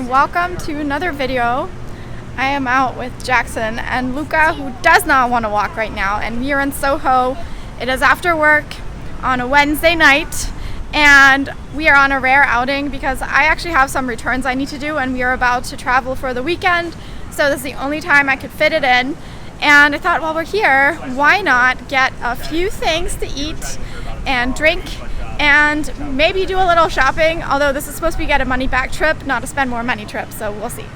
and welcome to another video. I am out with Jackson and Luca, who does not want to walk right now, and we are in Soho. It is after work on a Wednesday night and we are on a rare outing because I actually have some returns I need to do and we are about to travel for the weekend, so this is the only time I could fit it in. And I thought, while we're here, why not get a few things to eat and drink and maybe do a little shopping, although this is supposed to be a money back trip, not a spend more money trip, so we'll see.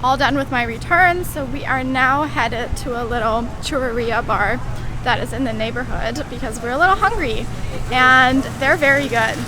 All done with my returns, so we are now headed to a little churreria bar that is in the neighborhood because we're a little hungry and they're very good.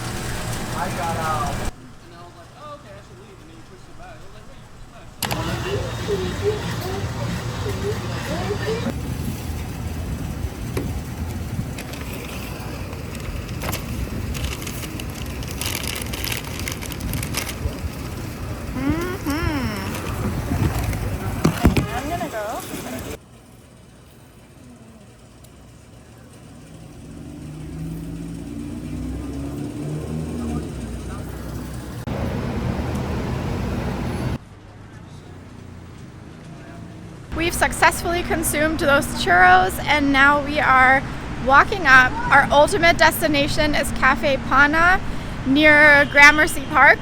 We've successfully consumed those churros and now we are walking up. Our ultimate destination is Cafe Panna near Gramercy Park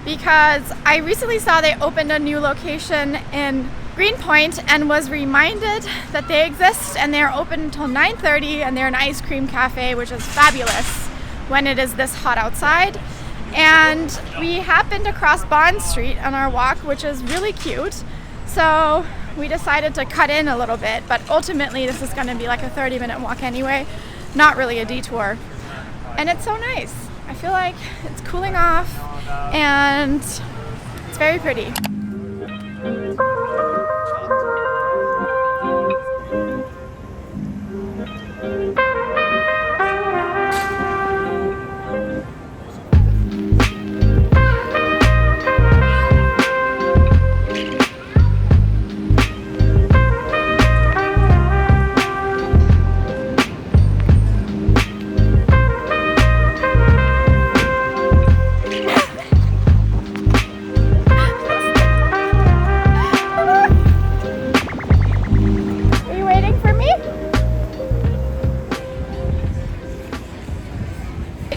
because I recently saw they opened a new location in Greenpoint and was reminded that they exist, and they're open until 9:30 and they're an ice cream cafe, which is fabulous when it is this hot outside. And we happened to cross Bond Street on our walk, which is really cute. So we decided to cut in a little bit, but ultimately this is going to be like a 30-minute walk anyway, not really a detour. And it's so nice. I feel like it's cooling off and it's very pretty.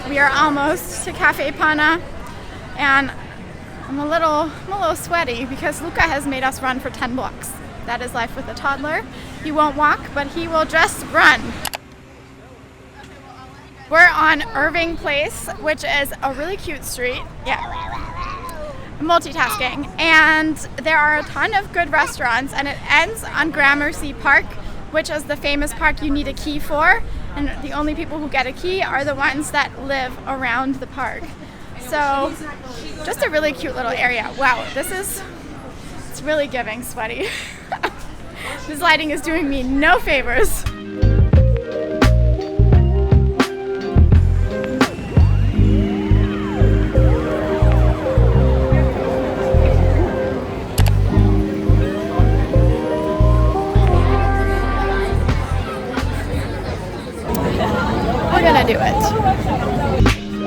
We are almost to Cafe Panna and I'm a little sweaty because Luca has made us run for 10 blocks. That is life with a toddler. He won't walk, but he will just run. We're on Irving Place, which is a really cute street. Yeah, multitasking. And there are a ton of good restaurants and it ends on Gramercy Park, which is the famous park you need a key for. And the only people who get a key are the ones that live around the park. So just a really cute little area. Wow, it's really giving sweaty. This lighting is doing me no favors. We're gonna do it.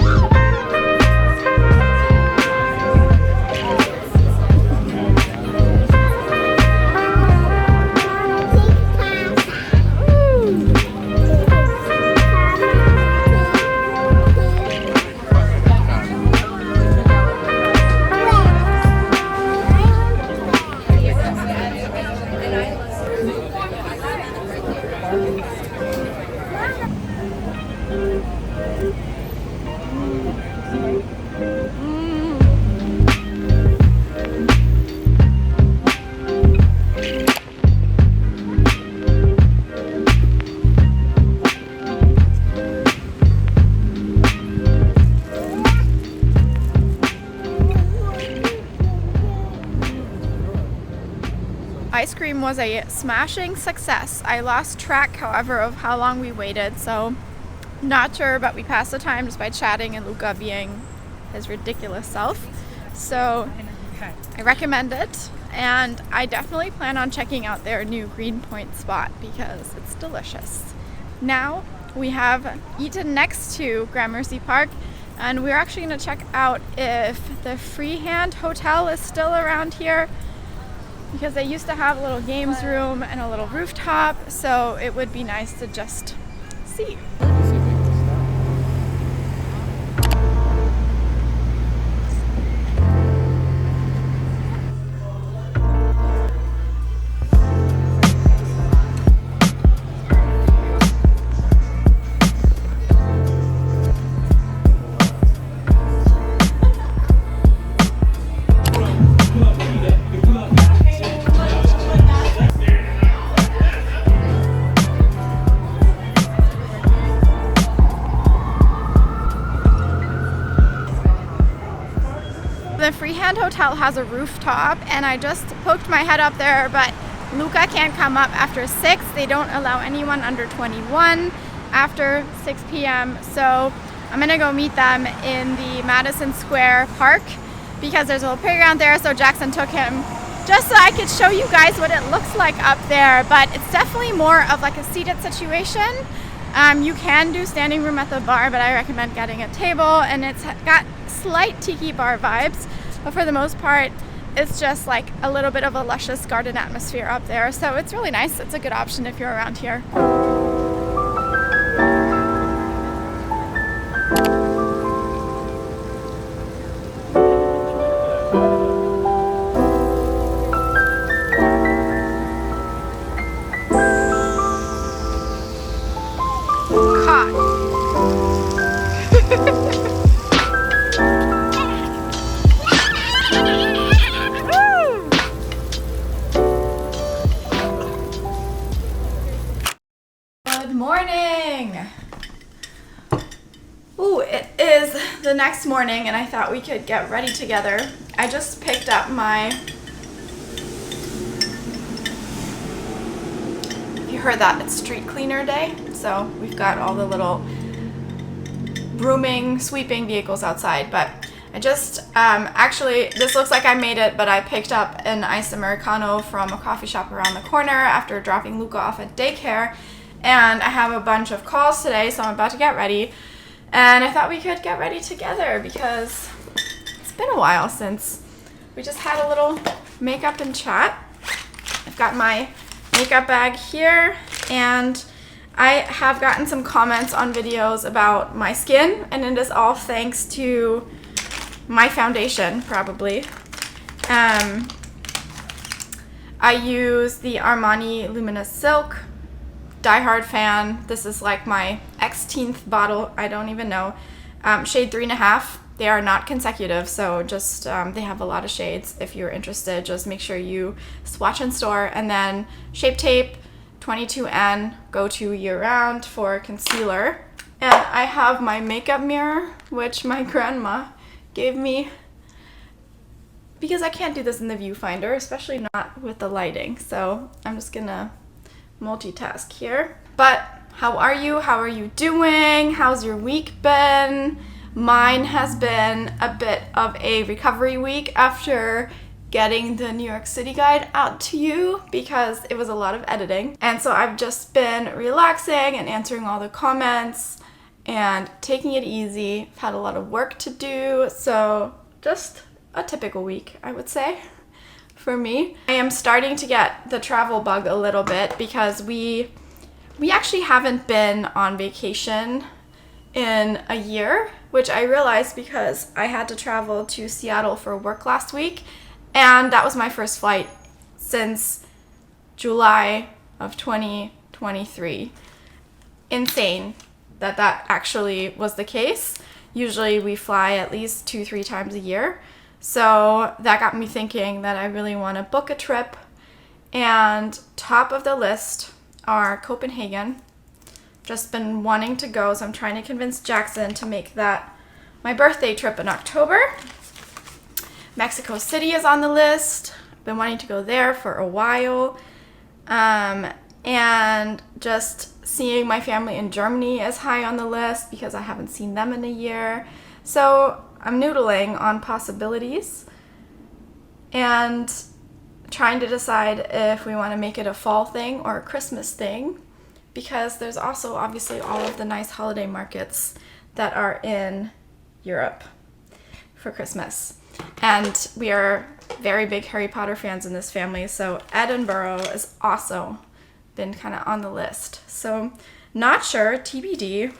ice cream was a smashing success. I lost track, however, of how long we waited, so not sure, but we passed the time just by chatting and Luca being his ridiculous self. So I recommend it, and I definitely plan on checking out their new Greenpoint spot because it's delicious. Now we have eaten next to Gramercy Park, and we're actually going to check out if the Freehand Hotel is still around here, because they used to have a little games room and a little rooftop, so it would be nice to just see. The Freehand Hotel has a rooftop, and I just poked my head up there, but Luca can't come up after 6. They don't allow anyone under 21 after 6 p.m. So I'm gonna go meet them in the Madison Square Park because there's a little playground there, so Jackson took him just so I could show you guys what it looks like up there. But it's definitely more of like a seated situation. You can do standing room at the bar, but I recommend getting a table, and it's got slight tiki bar vibes, but for the most part it's just like a little bit of a luscious garden atmosphere up there, so it's really nice. It's a good option if you're around here. Good morning! Ooh, it is the next morning and I thought we could get ready together. I just picked up my, you heard that, it's street cleaner day. So we've got all the little brooming, sweeping vehicles outside, but I just, actually, this looks like I made it, but I picked up an iced Americano from a coffee shop around the corner after dropping Luca off at daycare. And I have a bunch of calls today, so I'm about to get ready. And I thought we could get ready together because it's been a while since we just had a little makeup and chat. I've got my makeup bag here, and I have gotten some comments on videos about my skin, and it is all thanks to my foundation, probably. I use the Armani Luminous Silk. Diehard fan. This is like my Xth bottle. I don't even know. Shade 3.5. They are not consecutive, so just they have a lot of shades. If you're interested, just make sure you swatch in store. And then Shape Tape 22N, go to year round for concealer. And I have my makeup mirror, which my grandma gave me because I can't do this in the viewfinder, especially not with the lighting. So I'm just gonna multitask here. But how are you? How are you doing? How's your week been? Mine has been a bit of a recovery week after getting the New York City guide out to you because it was a lot of editing. And so I've just been relaxing and answering all the comments and taking it easy. I've had a lot of work to do, so just a typical week, I would say. For me, I am starting to get the travel bug a little bit because we actually haven't been on vacation in a year, which I realized because I had to travel to Seattle for work last week, and that was my first flight since July of 2023. Insane that actually was the case. Usually we fly at least 2-3 times a year. So that got me thinking that I really want to book a trip, and top of the list are Copenhagen. Just been wanting to go, so I'm trying to convince Jackson to make that my birthday trip in October. Mexico City is on the list. been wanting to go there for a while. And just seeing my family in Germany is high on the list because I haven't seen them in a year. So I'm noodling on possibilities and trying to decide if we want to make it a fall thing or a Christmas thing, because there's also obviously all of the nice holiday markets that are in Europe for Christmas. And we are very big Harry Potter fans in this family, so Edinburgh is also been kind of on the list. So not sure, TBD.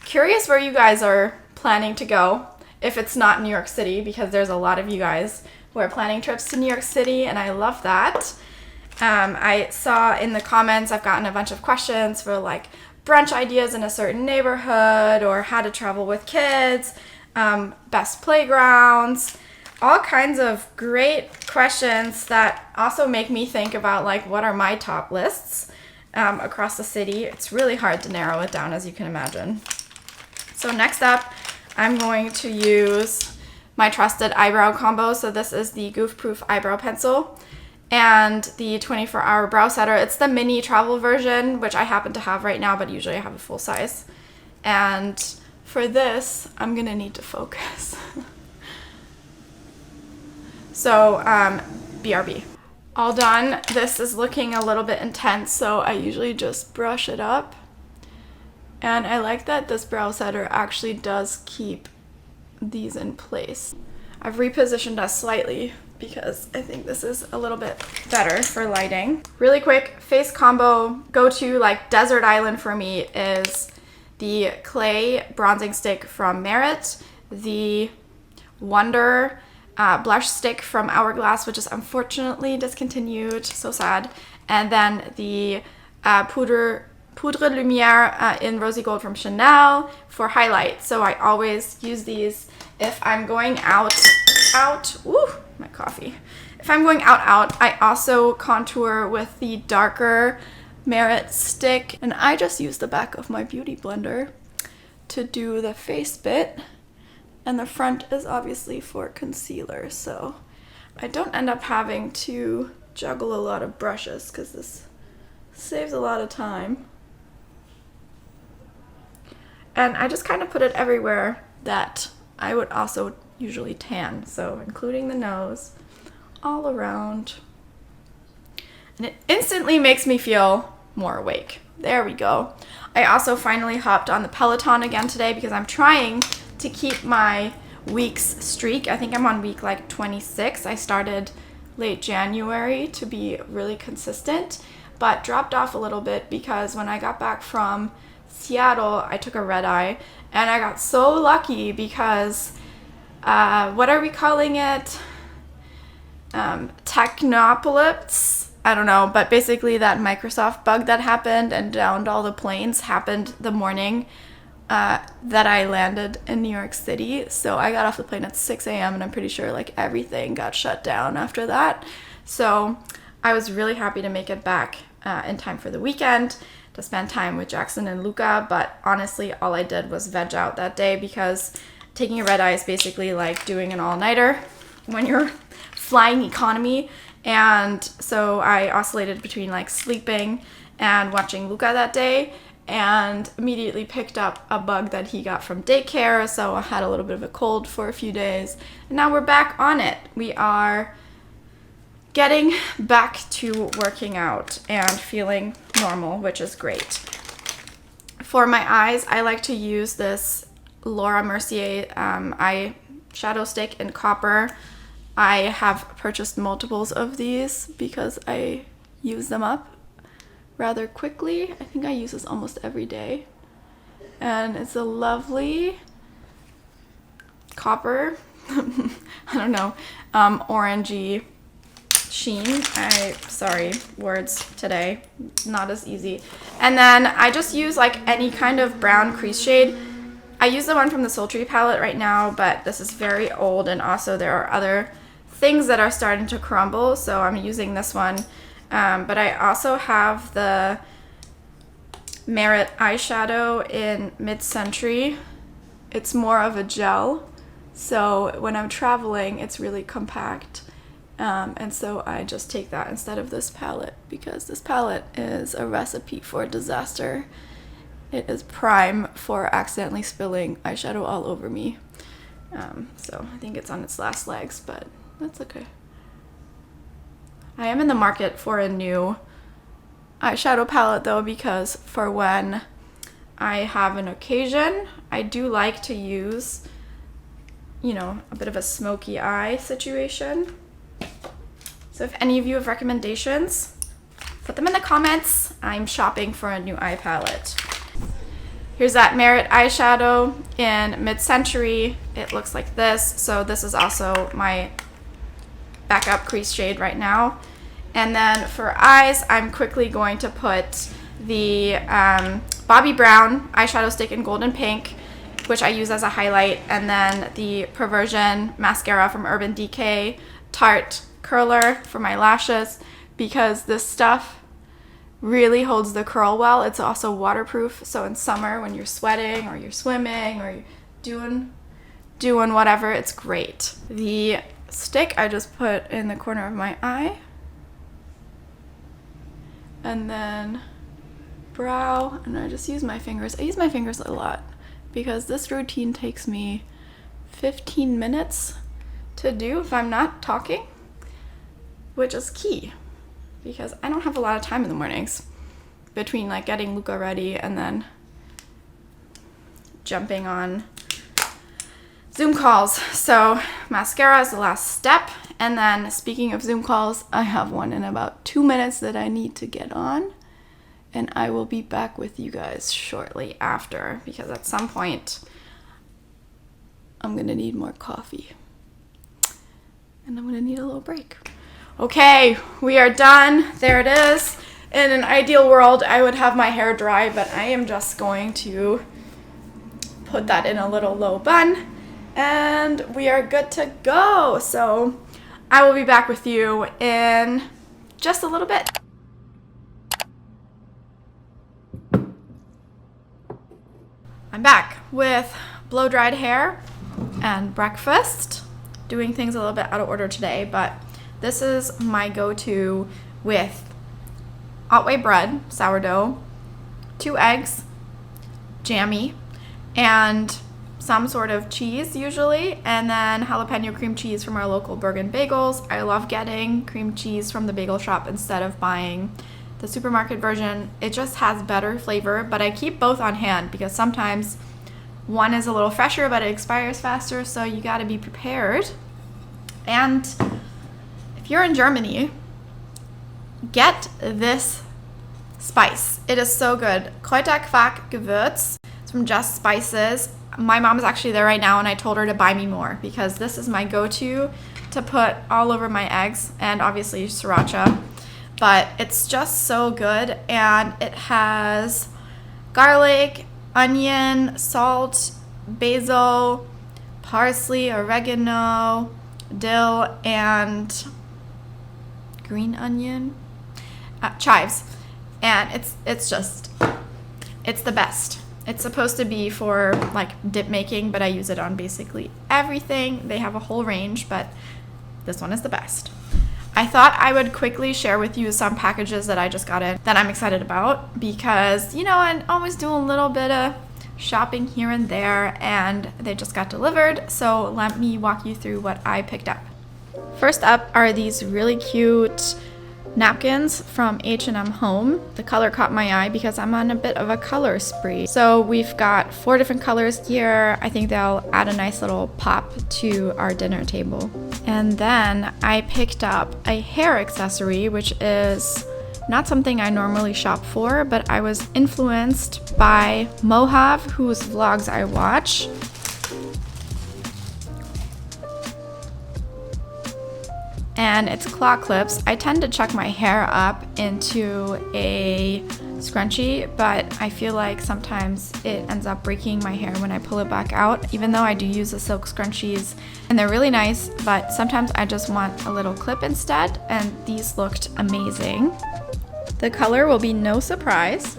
Curious where you guys are planning to go if it's not New York City, because there's a lot of you guys who are planning trips to New York City, and I love that. I saw in the comments I've gotten a bunch of questions for like brunch ideas in a certain neighborhood, or how to travel with kids, best playgrounds, all kinds of great questions that also make me think about like what are my top lists across the city. It's really hard to narrow it down, as you can imagine. So next up, I'm going to use my trusted eyebrow combo. So this is the Goof Proof eyebrow pencil and the 24-hour brow setter. It's the mini travel version, which I happen to have right now, but usually I have a full size. And for this, I'm gonna need to focus. So, BRB. All done. This is looking a little bit intense, so I usually just brush it up. And I like that this brow setter actually does keep these in place. I've repositioned us slightly because I think this is a little bit better for lighting. Really quick face combo go-to, like desert island for me, is the clay bronzing stick from Merit, the Wonder blush stick from Hourglass, which is unfortunately discontinued, so sad, and then the Poudre Lumiere in Rosy Gold from Chanel for highlight. So I always use these if I'm going out, woo, my coffee. If I'm going out, I also contour with the darker Merit stick, and I just use the back of my beauty blender to do the face bit, and the front is obviously for concealer, so I don't end up having to juggle a lot of brushes because this saves a lot of time. And I just kind of put it everywhere that I would also usually tan, so including the nose, all around. And it instantly makes me feel more awake. There we go. I also finally hopped on the Peloton again today because I'm trying to keep my weeks streak. I think I'm on week like 26. I started late January to be really consistent, but dropped off a little bit because when I got back from Seattle, I took a red eye, and I got so lucky because what are we calling it? Technopolis? I don't know, but basically that Microsoft bug that happened and downed all the planes happened the morning that I landed in New York City. So I got off the plane at 6 a.m. and I'm pretty sure like everything got shut down after that. So I was really happy to make it back in time for the weekend to spend time with Jackson and Luca, but honestly all I did was veg out that day because taking a red eye is basically like doing an all-nighter when you're flying economy. And so I oscillated between like sleeping and watching Luca that day, and immediately picked up a bug that he got from daycare, so I had a little bit of a cold for a few days, and now we're back on it. We are getting back to working out and feeling normal, which is great. For my eyes, I like to use this Laura Mercier eye shadow stick in copper. I have purchased multiples of these because I use them up rather quickly. I think I use this almost every day. And it's a lovely copper, I don't know, orangey sheen. Sorry, words today, not as easy. And then I just use like any kind of brown crease shade. I use the one from the Sultry palette right now, but this is very old, and also there are other things that are starting to crumble, so I'm using this one. But I also have the Merit eyeshadow in Mid-Century. It's more of a gel, so when I'm traveling, it's really compact And so I just take that instead of this palette because this palette is a recipe for disaster. It is prime for accidentally spilling eyeshadow all over me. So I think it's on its last legs, but that's okay. I am in the market for a new eyeshadow palette though, because for when I have an occasion, I do like to use, you know, a bit of a smoky eye situation. So if any of you have recommendations, put them in the comments. I'm shopping for a new eye palette. Here's that Merit eyeshadow in Mid-Century. It looks like this. So this is also my backup crease shade right now. And then for eyes, I'm quickly going to put the Bobbi Brown eyeshadow stick in Golden Pink, which I use as a highlight, and then the Perversion mascara from Urban Decay Tarte curler for my lashes, because this stuff really holds the curl well. It's also waterproof, so in summer when you're sweating or you're swimming or you're doing whatever, it's great. The stick I just put in the corner of my eye, and then brow, and I just use my fingers. I use my fingers a lot because this routine takes me 15 minutes to do if I'm not talking, which is key because I don't have a lot of time in the mornings between like getting Luca ready and then jumping on Zoom calls. So mascara is the last step. And then speaking of Zoom calls, I have one in about 2 minutes that I need to get on, and I will be back with you guys shortly after, because at some point I'm gonna need more coffee and I'm gonna need a little break. Okay, we are done. There it is. In an ideal world, I would have my hair dry, but I am just going to put that in a little low bun and we are good to go. So I will be back with you in just a little bit. I'm back with blow-dried hair and breakfast. Doing things a little bit out of order today, but this is my go-to with Otway bread, sourdough, 2 eggs, jammy, and some sort of cheese usually, and then jalapeno cream cheese from our local Bergen Bagels. I love getting cream cheese from the bagel shop instead of buying the supermarket version. It just has better flavor, but I keep both on hand because sometimes one is a little fresher but it expires faster, so you gotta be prepared. And if you're in Germany, get this spice. It is so good. Kräuterquark Gewürz. It's from Just Spices. My mom is actually there right now and I told her to buy me more because this is my go-to to put all over my eggs, and obviously sriracha. But it's just so good, and it has garlic, onion, salt, basil, parsley, oregano, dill, and green onion, chives. And it's the best. It's supposed to be for like dip making, but I use it on basically everything. They have a whole range, but this one is the best. I thought I would quickly share with you some packages that I just got in that I'm excited about because, you know, I always do a little bit of shopping here and there, and they just got delivered. So let me walk you through what I picked up. First up are these really cute napkins from H&M Home. The color caught my eye because I'm on a bit of a color spree. So we've got 4 different colors here. I think they'll add a nice little pop to our dinner table. And then I picked up a hair accessory, which is not something I normally shop for, but I was influenced by Mohav, whose vlogs I watch. And it's claw clips. I tend to chuck my hair up into a scrunchie, but I feel like sometimes it ends up breaking my hair when I pull it back out, even though I do use the silk scrunchies and they're really nice, but sometimes I just want a little clip instead, and these looked amazing. The color will be no surprise.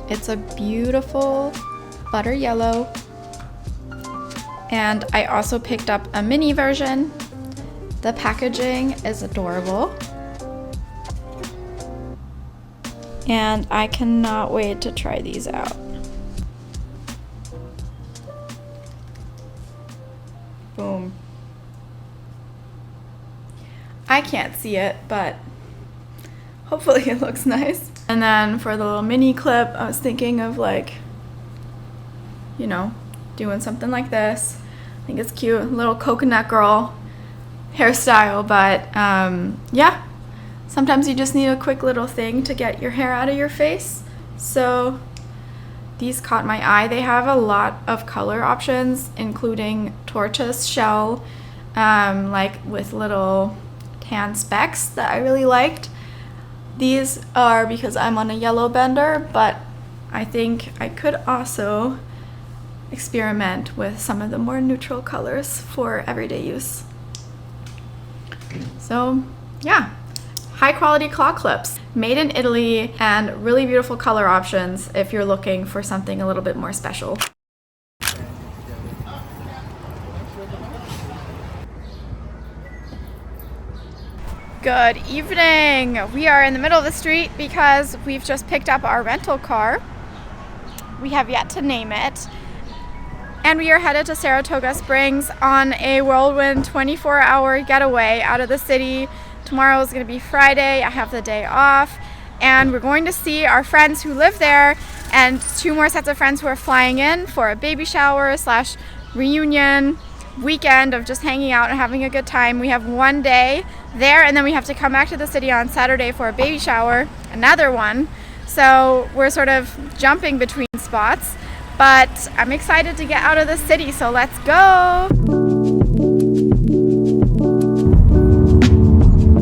It's a beautiful butter yellow, And I also picked up a mini version. The packaging is adorable. And I cannot wait to try these out. Boom. I can't see it, but hopefully it looks nice. And then for the little mini clip, I was thinking of like, you know, doing something like this. I think it's cute, little coconut girl hairstyle, but yeah, sometimes you just need a quick little thing to get your hair out of your face. So these caught my eye. They have a lot of color options, including tortoise shell, like with little tan specks that I really liked. These are because I'm on a yellow bender, but I think I could also experiment with some of the more neutral colors for everyday use. So yeah, high quality claw clips made in Italy and really beautiful color options if you're looking for something a little bit more special. Good evening. We are in the middle of the street because we've just picked up our rental car. We have yet to name it. And we are headed to Saratoga Springs on a whirlwind 24-hour getaway out of the city. Tomorrow is going to be Friday. I have the day off. And we're going to see our friends who live there and 2 more sets of friends who are flying in for a baby shower / reunion weekend of just hanging out and having a good time. We have 1 day there, and then we have to come back to the city on Saturday for a baby shower, another one. So we're sort of jumping between spots, but I'm excited to get out of the city, so let's go.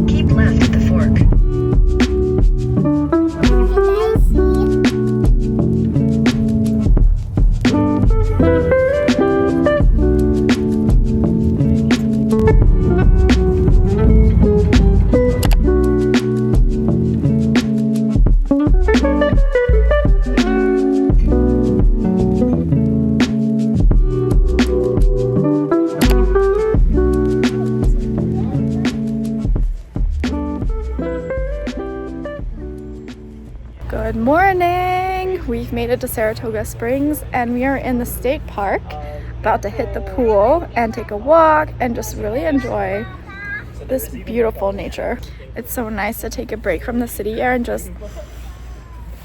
Keep left at the fork. Good morning! We've made it to Saratoga Springs and we are in the state park, about to hit the pool and take a walk and just really enjoy this beautiful nature. It's so nice to take a break from the city air and just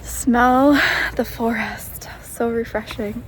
smell the forest. So refreshing.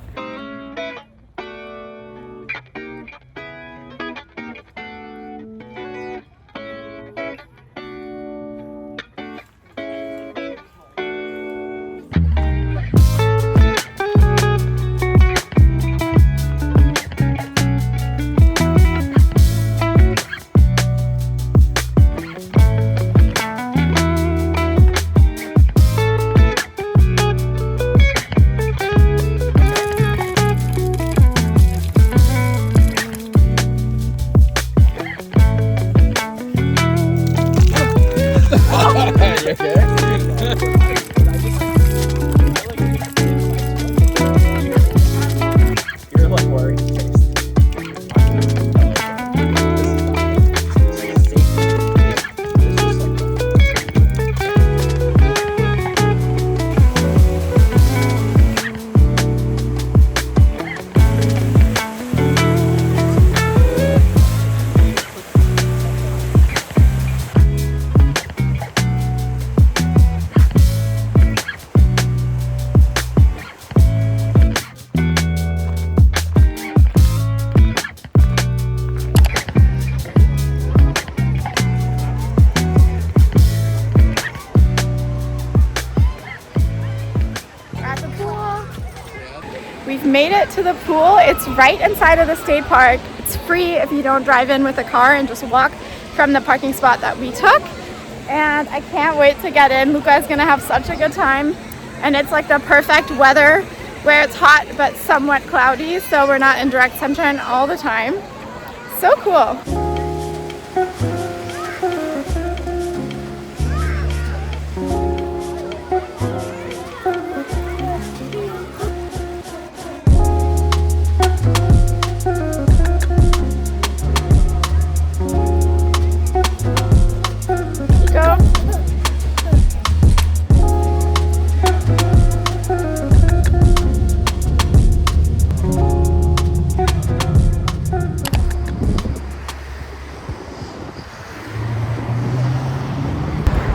We've made it to the pool. It's right inside of the state park. It's free if you don't drive in with a car and just walk from the parking spot that we took. And I can't wait to get in. Luca is gonna have such a good time. And it's like the perfect weather where it's hot but somewhat cloudy, so we're not in direct sunshine all the time. So cool.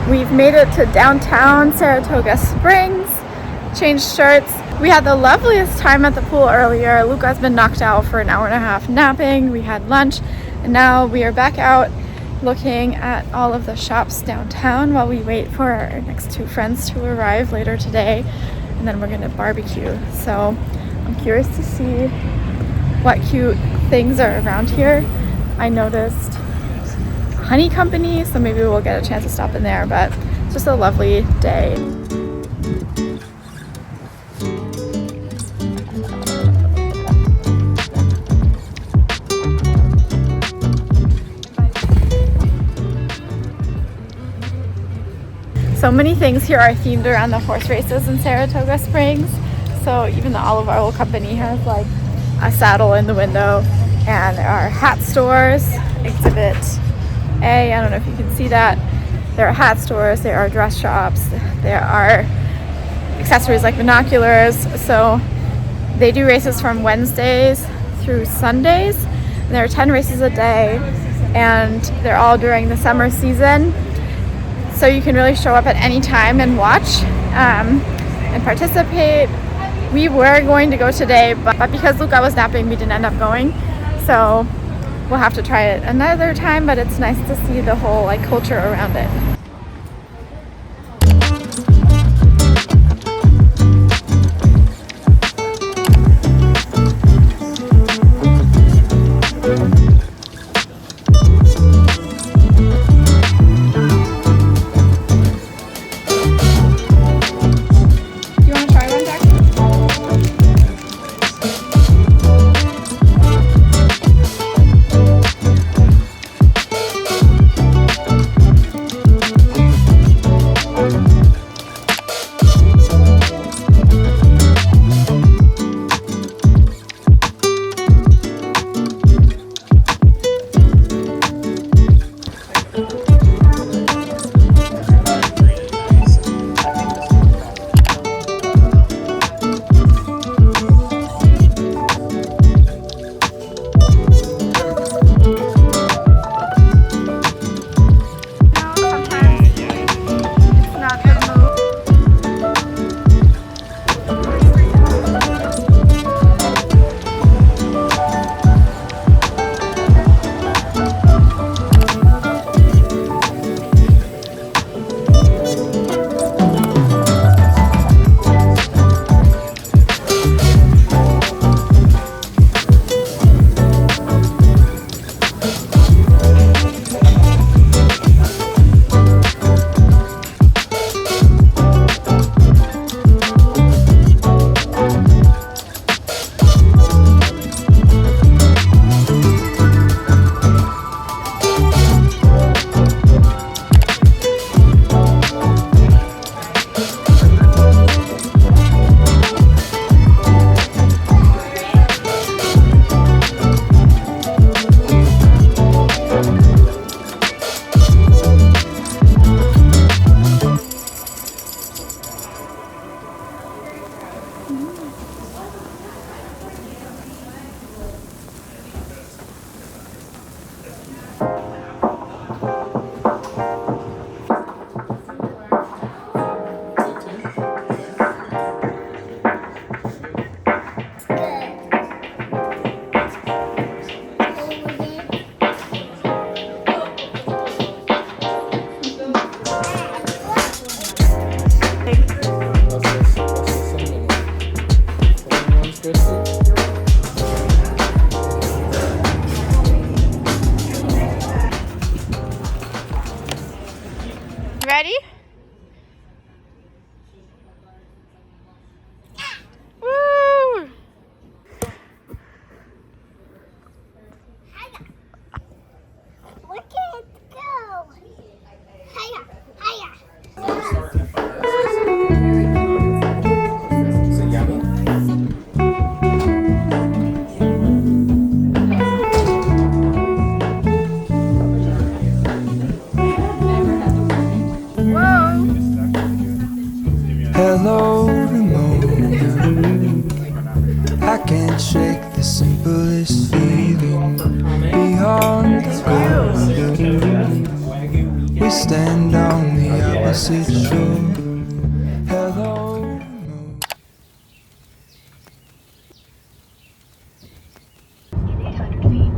We've made it to downtown Saratoga Springs, changed shirts. We had the loveliest time at the pool earlier. Luca's been knocked out for an hour and a half napping. We had lunch, and now we are back out looking at all of the shops downtown while we wait for our next two friends to arrive later today, and then we're gonna barbecue. So I'm curious to see what cute things are around here. I noticed Honey Company, so maybe we'll get a chance to stop in there, but it's just a lovely day. So many things here are themed around the horse races in Saratoga Springs. So even the Olive Oil Company has like a saddle in the window, and there are hat stores, Exhibit A, I don't know if you can see that. There are hat stores, there are dress shops, there are accessories like binoculars. So they do races from Wednesdays through Sundays. And there are 10 races a day, and they're all during the summer season. So you can really show up at any time and watch and participate. We were going to go today, but because Luca was napping, we didn't end up going. So we'll have to try it another time, but it's nice to see the whole like culture around it. Ready? Woo! Look at it go! Hiya! Hiya! Is it yummy? Hello, remote. I can't shake the simplest feeling beyond the road. We stand on the placid shore. Hello, moon. In 800 feet.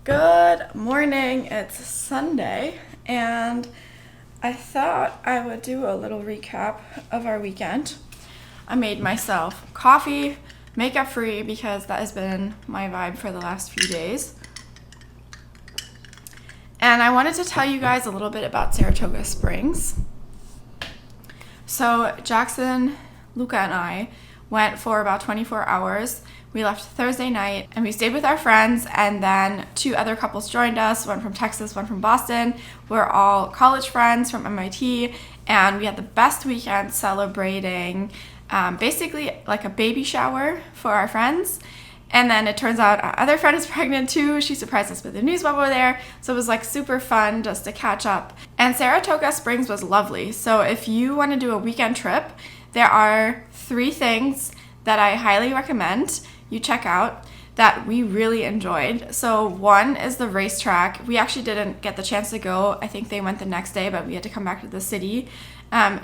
Good morning, it's Sunday, and I thought I would do a little recap of our weekend. I made myself coffee, makeup free, because that has been my vibe for the last few days. And I wanted to tell you guys a little bit about Saratoga Springs. So Jackson, Luca, and I went for about 24 hours. We left Thursday night and we stayed with our friends, and then 2 other couples joined us, one from Texas, one from Boston. We're all college friends from MIT, and we had the best weekend celebrating basically like a baby shower for our friends. And then it turns out our other friend is pregnant too. She surprised us with the news while we were there. So it was like super fun just to catch up. And Saratoga Springs was lovely. So if you want to do a weekend trip, there are 3 things that I highly recommend you check out that we really enjoyed. So one is the racetrack. We actually didn't get the chance to go. I think they went the next day, but we had to come back to the city.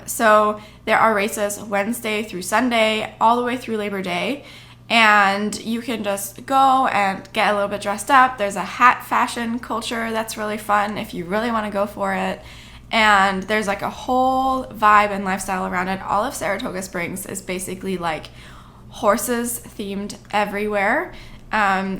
So there are races Wednesday through Sunday, all the way through Labor Day. And you can just go and get a little bit dressed up. There's a hat fashion culture that's really fun if you really want to go for it. And there's like a whole vibe and lifestyle around it. All of Saratoga Springs is basically like horses themed everywhere.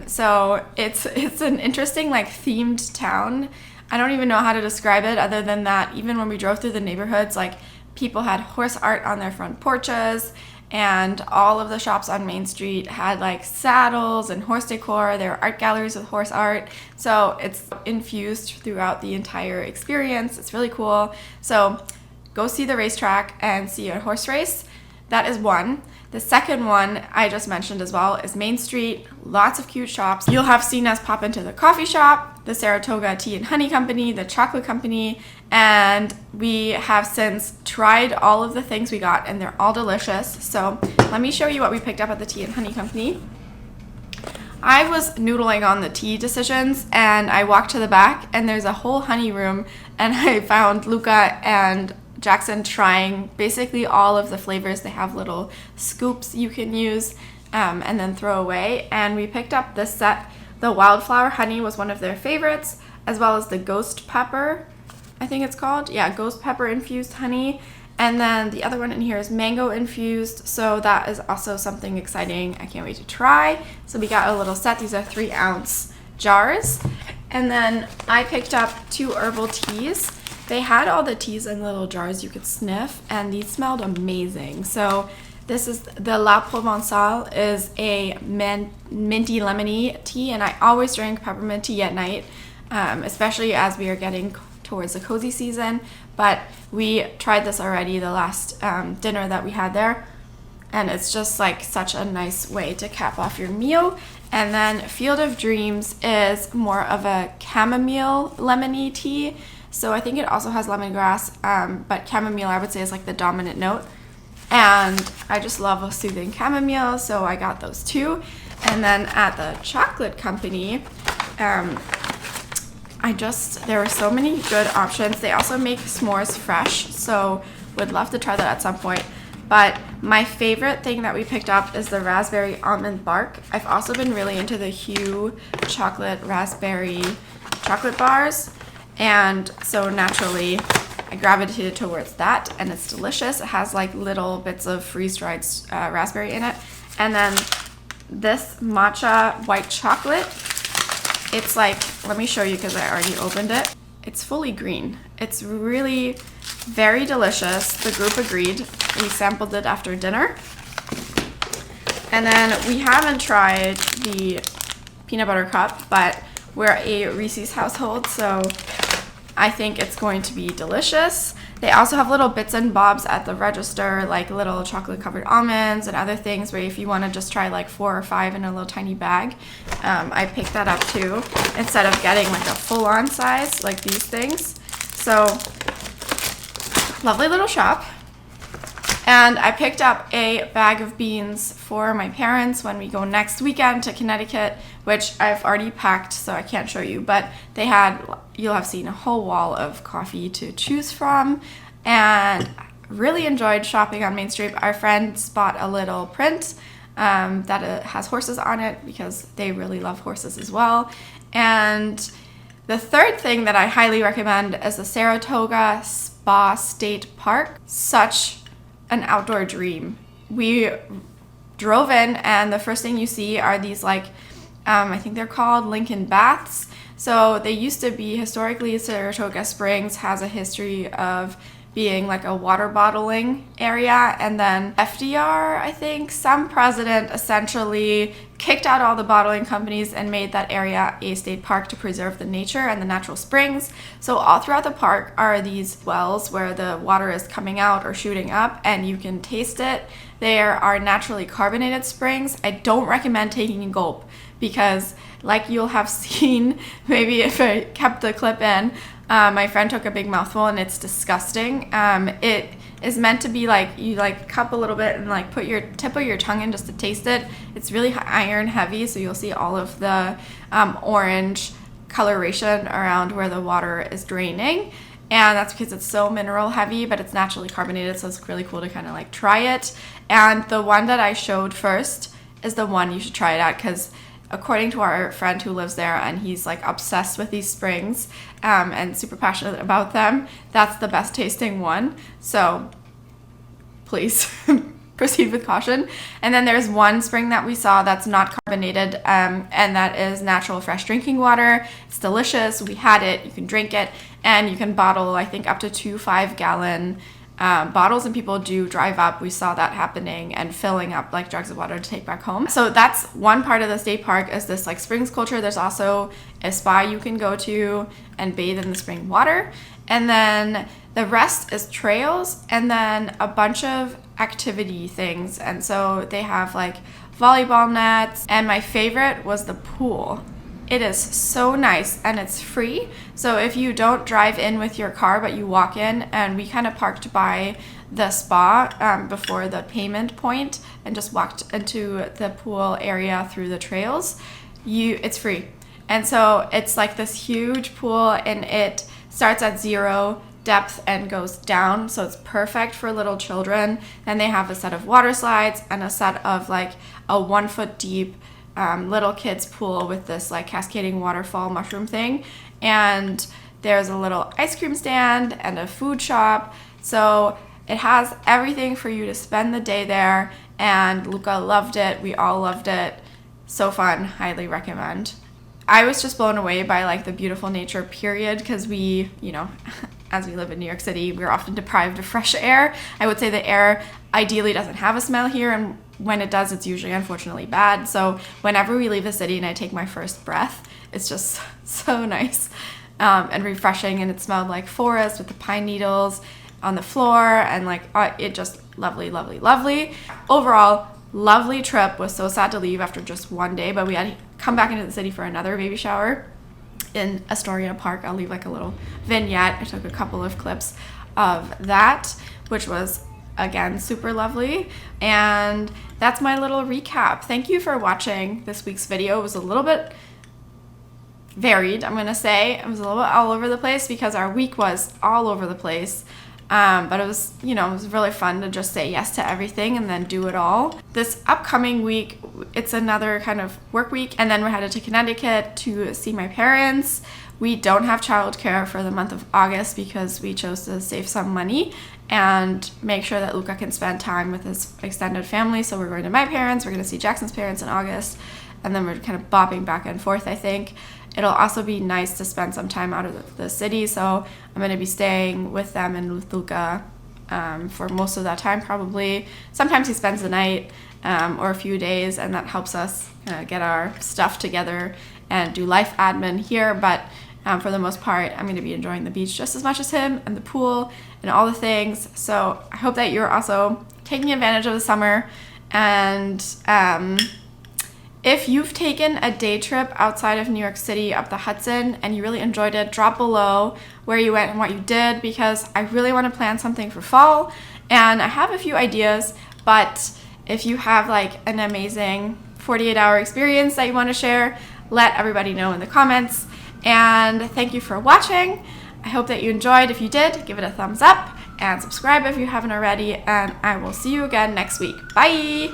So it's an interesting like themed town. I don't even know how to describe it other than that even when we drove through the neighborhoods, like people had horse art on their front porches, and all of the shops on Main Street had like saddles and horse decor. There were art galleries with horse art. So it's infused throughout the entire experience. It's really cool. So go see the racetrack and see a horse race. That is one. The second one I just mentioned as well is Main Street. Lots of cute shops. You'll have seen us pop into the coffee shop, the Saratoga Tea and Honey Company, the chocolate company, and we have since tried all of the things we got, and they're all delicious. So let me show you what we picked up at the Tea and Honey Company. I was noodling on the tea decisions, and I walked to the back, and there's a whole honey room, and I found Luca and Jackson trying basically all of the flavors. They have little scoops you can use and then throw away. And we picked up this set. The wildflower honey was one of their favorites, as well as the ghost pepper, I think it's called. Yeah, ghost pepper infused honey. And then the other one in here is mango infused. So that is also something exciting. I can't wait to try. So we got a little set. These are 3-ounce jars. And then I picked up 2 herbal teas. They had all the teas in little jars you could sniff, and these smelled amazing. So this is the La Provençale, is a minty lemony tea, and I always drink peppermint tea at night, especially as we are getting towards the cozy season. But we tried this already the last dinner that we had there, and it's just like such a nice way to cap off your meal. And then Field of Dreams is more of a chamomile lemony tea. So I think it also has lemongrass, but chamomile I would say is like the dominant note. And I just love a soothing chamomile, so I got those 2. And then at the chocolate company, there were so many good options. They also make s'mores fresh, so would love to try that at some point. But my favorite thing that we picked up is the raspberry almond bark. I've also been really into the Hue chocolate raspberry chocolate bars. And so naturally, I gravitated towards that, and it's delicious. It has like little bits of freeze-dried raspberry in it. And then this matcha white chocolate, it's like, let me show you because I already opened it. It's fully green. It's really very delicious. The group agreed. We sampled it after dinner. And then we haven't tried the peanut butter cup, but we're a Reese's household, so I think it's going to be delicious. They also have little bits and bobs at the register, like little chocolate covered almonds and other things where if you want to just try like 4 or 5 in a little tiny bag. I picked that up too, instead of getting like a full-on size like these things. So lovely little shop. And I picked up a bag of beans for my parents when we go next weekend to Connecticut, which I've already packed, so I can't show you, but they had, you'll have seen a whole wall of coffee to choose from, and really enjoyed shopping on Main Street. Our friends bought a little print that has horses on it because they really love horses as well. And the third thing that I highly recommend is the Saratoga Spa State Park. Such an outdoor dream. We drove in and the first thing you see are these like, I think they're called Lincoln Baths. So they used to be, historically, Saratoga Springs has a history of being like a water bottling area, and then FDR, I think, some president essentially kicked out all the bottling companies and made that area a state park to preserve the nature and the natural springs. So all throughout the park are these wells where the water is coming out or shooting up and you can taste it. There are naturally carbonated springs. I don't recommend taking a gulp because, like you'll have seen, maybe if I kept the clip in, my friend took a big mouthful and it's disgusting. It is meant to be like, you like cup a little bit and like put your tip of your tongue in just to taste it. It's really iron heavy, so you'll see all of the orange coloration around where the water is draining. And that's because it's so mineral heavy, but it's naturally carbonated, so it's really cool to kind of like try it. And the one that I showed first is the one you should try it at, because according to our friend who lives there, and he's like obsessed with these springs and super passionate about them, that's the best tasting one. So please proceed with caution. And then there's one spring that we saw that's not carbonated, and that is natural fresh drinking water. It's delicious. We had it. You can drink it, and you can bottle, I think, up to 2 5-gallon bottles, and people do drive up. We saw that happening and filling up like jugs of water to take back home. So that's one part of the state park, is this like springs culture. There's also a spa you can go to and bathe in the spring water, and then the rest is trails and then a bunch of activity things. And so they have like volleyball nets, and my favorite was the pool. It is so nice and it's free. So if you don't drive in with your car but you walk in, and we kind of parked by the spa before the payment point and just walked into the pool area through the trails, it's free. And so it's like this huge pool, and it starts at 0 depth and goes down, so it's perfect for little children. Then they have a set of water slides and a set of like a 1 foot deep little kids pool with this like cascading waterfall mushroom thing, and there's a little ice cream stand and a food shop. So it has everything for you to spend the day there, and Luca loved it. We all loved it. So fun. Highly recommend. I was just blown away by like the beautiful nature, period, because we, you know, as we live in New York City, we're often deprived of fresh air. I would say the air ideally doesn't have a smell here, and when it does, it's usually unfortunately bad. So whenever we leave the city and I take my first breath, it's just so nice and refreshing, and it smelled like forest with the pine needles on the floor, and like it just lovely, lovely, lovely. Overall, lovely trip. Was so sad to leave after just one day, but we had to come back into the city for another baby shower in Astoria Park. I'll leave like a little vignette. I took a couple of clips of that, which was again super lovely. And that's my little recap. Thank you for watching this week's video. It was a little bit varied, I'm gonna say. It was a little bit all over the place because our week was all over the place. But it was, you know, it was really fun to just say yes to everything and then do it all. This upcoming week, it's another kind of work week, and then we're headed to Connecticut to see my parents. We don't have childcare for the month of August because we chose to save some money and make sure that Luca can spend time with his extended family. So we're going to my parents, we're going to see Jackson's parents in August, and then we're kind of bopping back and forth, I think. It'll also be nice to spend some time out of the city, so I'm going to be staying with them and with Luca for most of that time, probably. Sometimes he spends the night or a few days, and that helps us get our stuff together and do life admin here, but For the most part, I'm going to be enjoying the beach just as much as him, and the pool and all the things. So I hope that you're also taking advantage of the summer. And if you've taken a day trip outside of New York City up the Hudson and you really enjoyed it, drop below where you went and what you did, because I really want to plan something for fall. And I have a few ideas, but if you have like an amazing 48-hour experience that you want to share, let everybody know in the comments. And thank you for watching. I hope that you enjoyed. If you did, give it a thumbs up and subscribe if you haven't already. And I will see you again next week. Bye!